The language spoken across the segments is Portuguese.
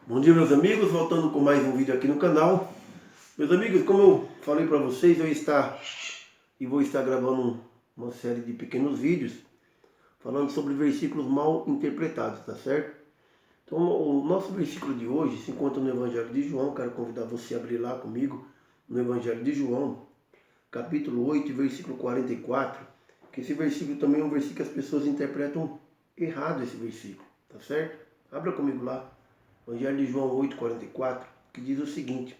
Bom dia, meus amigos, voltando com mais um vídeo aqui no canal. Meus amigos, como eu falei para vocês, vou estar gravando uma série de pequenos vídeos falando sobre versículos mal interpretados, tá certo? Então, o nosso versículo de hoje se encontra no Evangelho de João. Quero convidar você a abrir lá comigo no Evangelho de João, capítulo 8, versículo 44, que esse versículo também é um versículo que as pessoas interpretam errado, esse versículo, tá certo? Abra comigo lá. Evangelho de João 8,44, que diz o seguinte: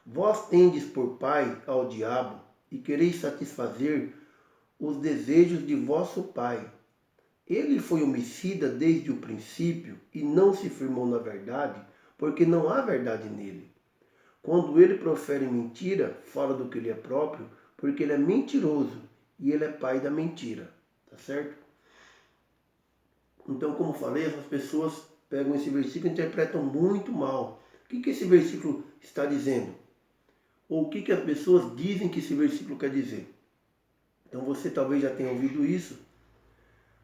Vós tendes por pai ao diabo, e quereis satisfazer os desejos de vosso pai. Ele foi homicida desde o princípio, e não se firmou na verdade, porque não há verdade nele. Quando ele profere mentira, fala do que ele é próprio, porque ele é mentiroso, e ele é pai da mentira. Tá certo? Então, como falei, essas pessoas pegam esse versículo e interpretam muito mal. O que esse versículo está dizendo? Ou o que as pessoas dizem que esse versículo quer dizer? Então você talvez já tenha ouvido isso.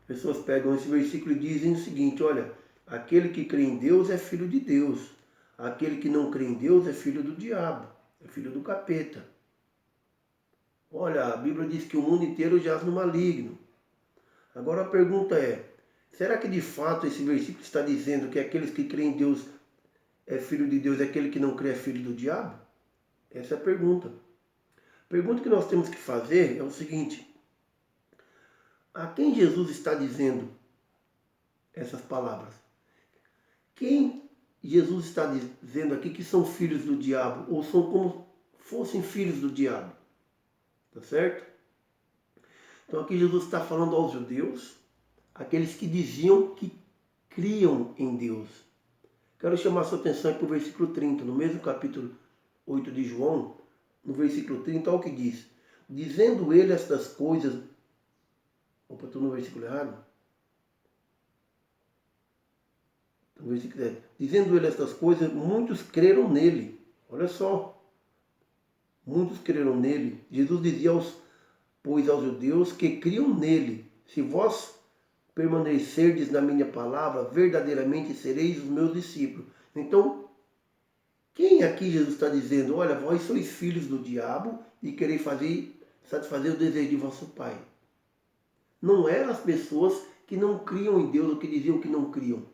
Pessoas pegam esse versículo e dizem o seguinte: olha, aquele que crê em Deus é filho de Deus. Aquele que não crê em Deus é filho do diabo, é filho do capeta. Olha, a Bíblia diz que o mundo inteiro jaz no maligno. Agora a pergunta é: será que de fato esse versículo está dizendo que aqueles que creem em Deus é filho de Deus e aquele que não crê é filho do diabo? Essa é a pergunta. A pergunta que nós temos que fazer é o seguinte: a quem Jesus está dizendo essas palavras? Quem Jesus está dizendo aqui que são filhos do diabo ou são como fossem filhos do diabo? Tá certo? Então aqui Jesus está falando aos judeus, aqueles que diziam que criam em Deus. Quero chamar a sua atenção para o versículo 30, no mesmo capítulo 8 de João, no versículo 30, olha o que diz: dizendo ele estas coisas. Opa, estou no versículo errado. No versículo 10. Dizendo ele estas coisas, muitos creram nele. Olha só. Muitos creram nele. Jesus dizia pois aos judeus que criam nele: se vós permanecerdes na minha palavra, verdadeiramente sereis os meus discípulos. Então, quem aqui Jesus está dizendo: olha, vós sois filhos do diabo e quereis satisfazer o desejo de vosso pai? Não eram as pessoas que não criam em Deus ou que diziam que não criam.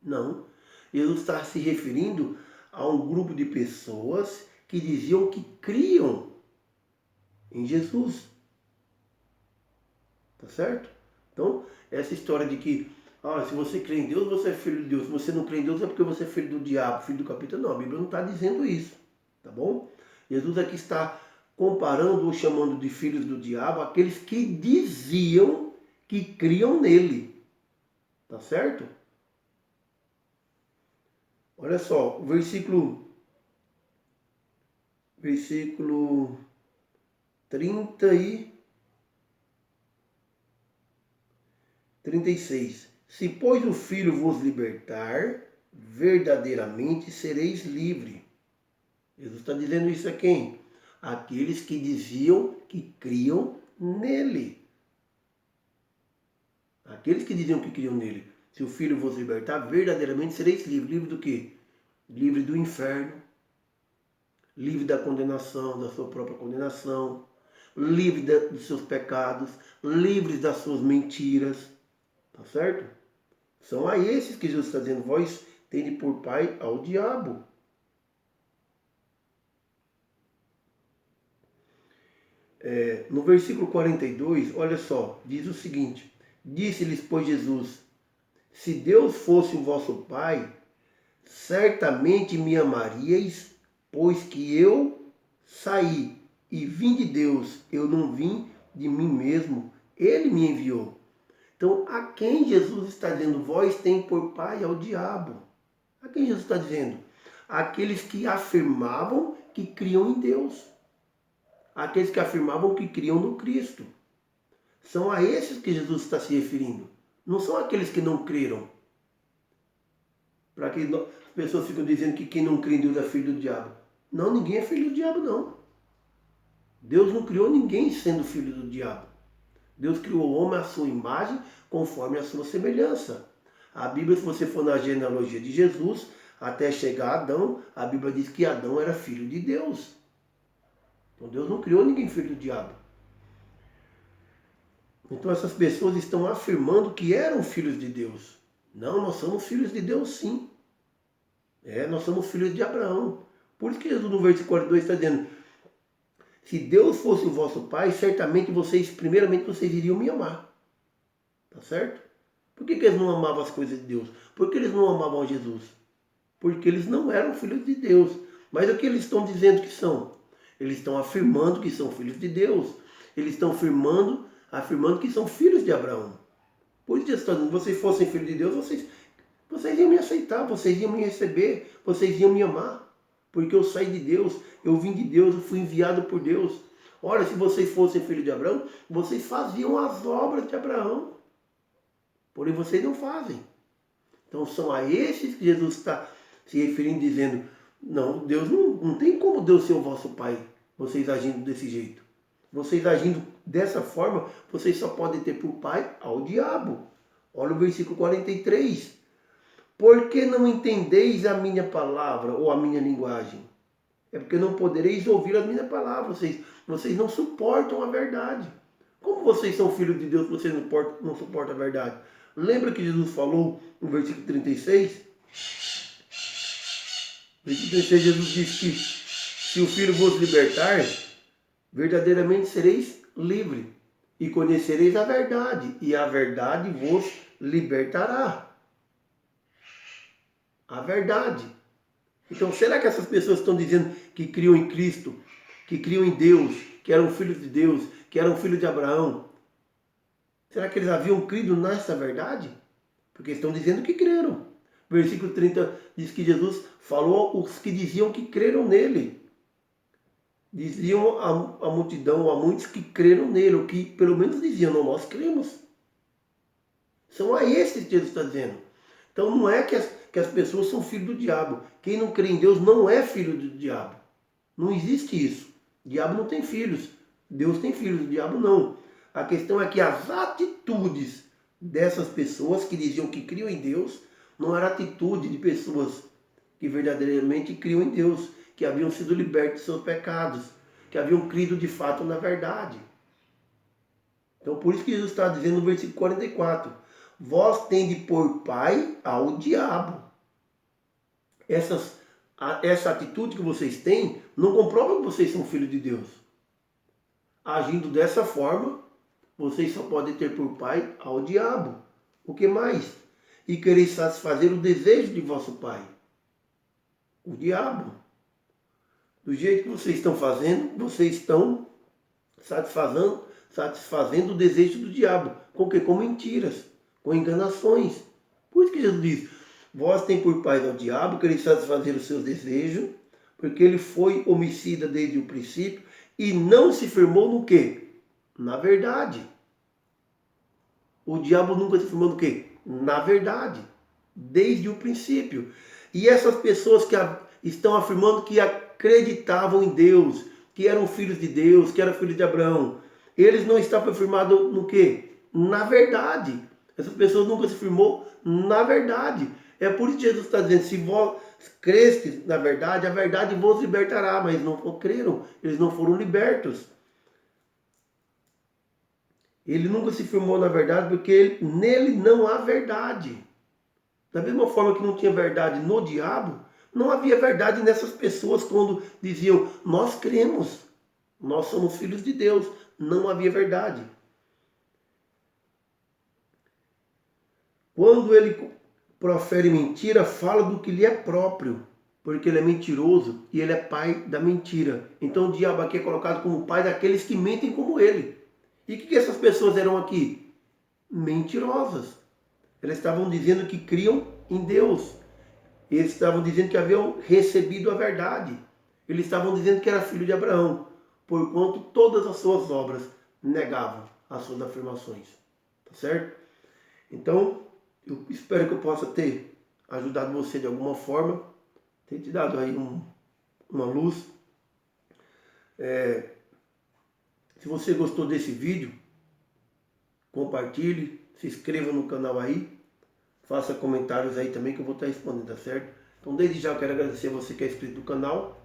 Não. Jesus está se referindo a um grupo de pessoas que diziam que criam em Jesus. Tá certo? Então, essa história de que se você crê em Deus, você é filho de Deus. Se você não crê em Deus, é porque você é filho do diabo, filho do capeta. Não, a Bíblia não está dizendo isso. Tá bom? Jesus aqui está comparando ou chamando de filhos do diabo aqueles que diziam que criam nele. Tá certo? Olha só, o versículo 36. Se, pois, o Filho vos libertar, verdadeiramente sereis livre. Jesus está dizendo isso a quem? Aqueles que diziam que criam nele. Aqueles que diziam que criam nele. Se o Filho vos libertar, verdadeiramente sereis livre. Livre do quê? Livre do inferno. Livre da condenação, da sua própria condenação. Livre dos seus pecados. Livre das suas mentiras. Tá certo? São a esses que Jesus está dizendo: vós tende por pai ao diabo. No versículo 42, olha só, diz o seguinte: disse-lhes, pois, Jesus: se Deus fosse o vosso pai, certamente me amaríeis, pois que eu saí e vim de Deus, eu não vim de mim mesmo, ele me enviou. Então, a quem Jesus está dizendo: vós tem por pai ao diabo? A quem Jesus está dizendo? Aqueles que afirmavam que criam em Deus. Aqueles que afirmavam que criam no Cristo. São a esses que Jesus está se referindo. Não são aqueles que não creram. Para que as pessoas ficam dizendo que quem não crê em Deus é filho do diabo. Não, ninguém é filho do diabo, não. Deus não criou ninguém sendo filho do diabo. Deus criou o homem à sua imagem, conforme a sua semelhança. A Bíblia, se você for na genealogia de Jesus, até chegar a Adão, a Bíblia diz que Adão era filho de Deus. Então Deus não criou ninguém filho do diabo. Então essas pessoas estão afirmando que eram filhos de Deus. Não, nós somos filhos de Deus sim. Nós somos filhos de Abraão. Por isso que Jesus no versículo 42 está dizendo, se Deus fosse o vosso pai, certamente primeiramente vocês iriam me amar. Tá certo? Por que eles não amavam as coisas de Deus? Por que eles não amavam Jesus? Porque eles não eram filhos de Deus. Mas o que eles estão dizendo que são? Eles estão afirmando que são filhos de Deus. Eles estão afirmando que são filhos de Abraão. Por isso, se vocês fossem filhos de Deus, vocês iam me aceitar, vocês iam me receber, vocês iam me amar. Porque eu saí de Deus, eu vim de Deus, eu fui enviado por Deus. Ora, se vocês fossem filhos de Abraão, vocês faziam as obras de Abraão. Porém, vocês não fazem. Então, são a esses que Jesus está se referindo, dizendo, não, Deus não tem como Deus ser o vosso pai, vocês agindo desse jeito. Vocês agindo dessa forma, vocês só podem ter por pai ao diabo. Olha o versículo 43. Por que não entendeis a minha palavra ou a minha linguagem? É porque não podereis ouvir a minha palavra. Vocês não suportam a verdade. Como vocês são filhos de Deus, vocês não suportam a verdade? Lembra que Jesus falou no versículo 36? No versículo 36 Jesus diz que se o Filho vos libertar, verdadeiramente sereis livres e conhecereis a verdade, e a verdade vos libertará. A verdade. Então, será que essas pessoas estão dizendo que criam em Cristo, que criam em Deus, que eram filhos de Deus, que eram filhos de Abraão? Será que eles haviam crido nessa verdade? Porque estão dizendo que creram. Versículo 30 diz que Jesus falou os que diziam que creram nele. Diziam a multidão, a muitos que creram nele, ou que pelo menos diziam, não, nós cremos. São a esses que Jesus está dizendo. Então não é que as pessoas são filhos do diabo. Quem não crê em Deus não é filho do diabo. Não existe isso. O diabo não tem filhos. Deus tem filhos, o diabo não. A questão é que as atitudes dessas pessoas que diziam que criam em Deus não era atitude de pessoas que verdadeiramente criam em Deus, que haviam sido libertos de seus pecados, que haviam crido de fato na verdade. Então por isso que Jesus está dizendo no versículo 44, vós tende por pai ao diabo. Essa atitude que vocês têm não comprova que vocês são filhos de Deus. Agindo dessa forma, vocês só podem ter por pai ao diabo. O que mais? E quereis satisfazer o desejo de vosso pai, o diabo. Do jeito que vocês estão fazendo, vocês estão satisfazendo o desejo do diabo. Com que? Com mentiras, com enganações. Por isso que Jesus diz, vós tem por pai ao diabo, quereis satisfazer os seus desejos, porque ele foi homicida desde o princípio e não se firmou no quê? Na verdade. O diabo nunca se firmou no quê? Na verdade. Desde o princípio. E essas pessoas que estão afirmando que acreditavam em Deus, que eram filhos de Deus, que eram filhos de Abraão, eles não estavam firmados no quê? Na verdade. Essas pessoas nunca se firmou na verdade. É por isso que Jesus está dizendo, se vós crestes na verdade, a verdade vos libertará, mas não creram, eles não foram libertos. Ele nunca se firmou na verdade porque nele não há verdade. Da mesma forma que não tinha verdade no diabo, não havia verdade nessas pessoas quando diziam, nós cremos, nós somos filhos de Deus. Não havia verdade. Quando ele profere mentira, fala do que lhe é próprio, porque ele é mentiroso e ele é pai da mentira. Então o diabo aqui é colocado como pai daqueles que mentem como ele. E o que essas pessoas eram aqui? Mentirosas. Elas estavam dizendo que criam em Deus. Eles estavam dizendo que haviam recebido a verdade. Eles estavam dizendo que era filho de Abraão, porquanto todas as suas obras negavam as suas afirmações. Tá certo? Então, eu espero que eu possa ter ajudado você de alguma forma, ter te dado aí uma luz. Se você gostou desse vídeo, compartilhe, se inscreva no canal aí, faça comentários aí também que eu vou estar respondendo, tá certo? Então desde já eu quero agradecer a você que é inscrito no canal.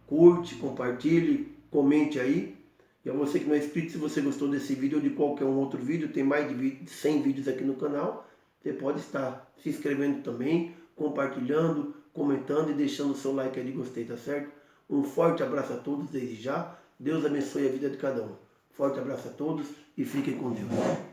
Curte, compartilhe, comente aí. E a você que não é inscrito, se você gostou desse vídeo ou de qualquer um outro vídeo, tem mais de 100 vídeos aqui no canal. Você pode estar se inscrevendo também, compartilhando, comentando e deixando o seu like aí de gostei, tá certo? Um forte abraço a todos desde já. Deus abençoe a vida de cada um. Forte abraço a todos e fiquem com Deus.